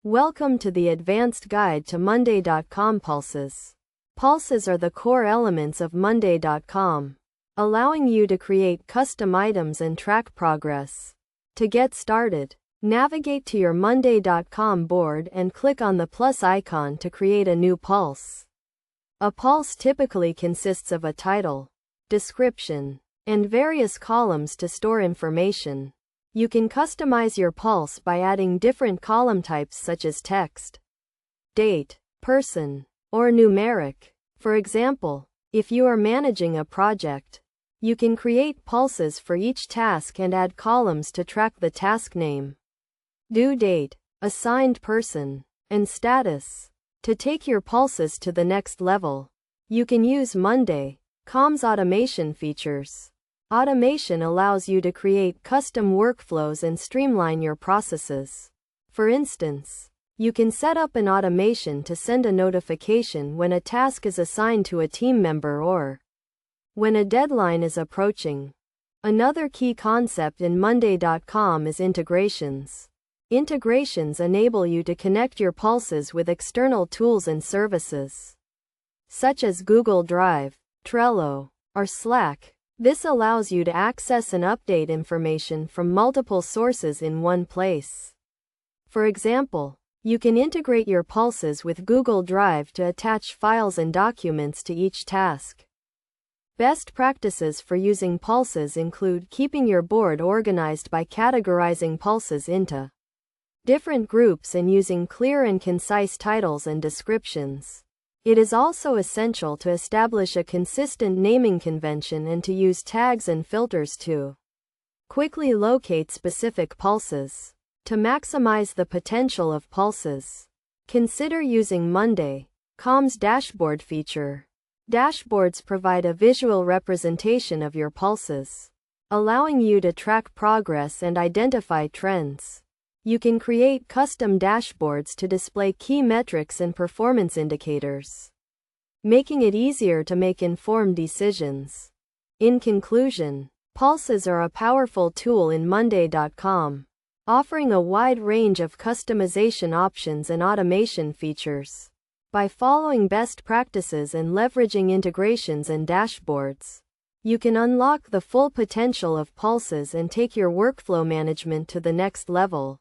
Welcome to the advanced guide to Monday.com Pulses. Pulses are the core elements of Monday.com, allowing you to create custom items and track progress. To get started, navigate to your Monday.com board and click on the plus icon to create a new pulse. A pulse typically consists of a title, description, and various columns to store information. You can customize your pulse by adding different column types such as text, date, person, or numeric. For example, if you are managing a project, you can create pulses for each task and add columns to track the task name, due date, assigned person, and status. To take your pulses to the next level, you can use Monday.com's automation features. Automation allows you to create custom workflows and streamline your processes. For instance, you can set up an automation to send a notification when a task is assigned to a team member or when a deadline is approaching. Another key concept in Monday.com is integrations. Integrations enable you to connect your pulses with external tools and services, such as Google Drive, Trello, or Slack. This allows you to access and update information from multiple sources in one place. For example, you can integrate your pulses with Google Drive to attach files and documents to each task. Best practices for using pulses include keeping your board organized by categorizing pulses into different groups and using clear and concise titles and descriptions. It is also essential to establish a consistent naming convention and to use tags and filters to quickly locate specific pulses. To maximize the potential of pulses, consider using Monday.com's dashboard feature. Dashboards provide a visual representation of your pulses, allowing you to track progress and identify trends. You can create custom dashboards to display key metrics and performance indicators, making it easier to make informed decisions. In conclusion, pulses are a powerful tool in Monday.com, offering a wide range of customization options and automation features. By following best practices and leveraging integrations and dashboards, you can unlock the full potential of pulses and take your workflow management to the next level.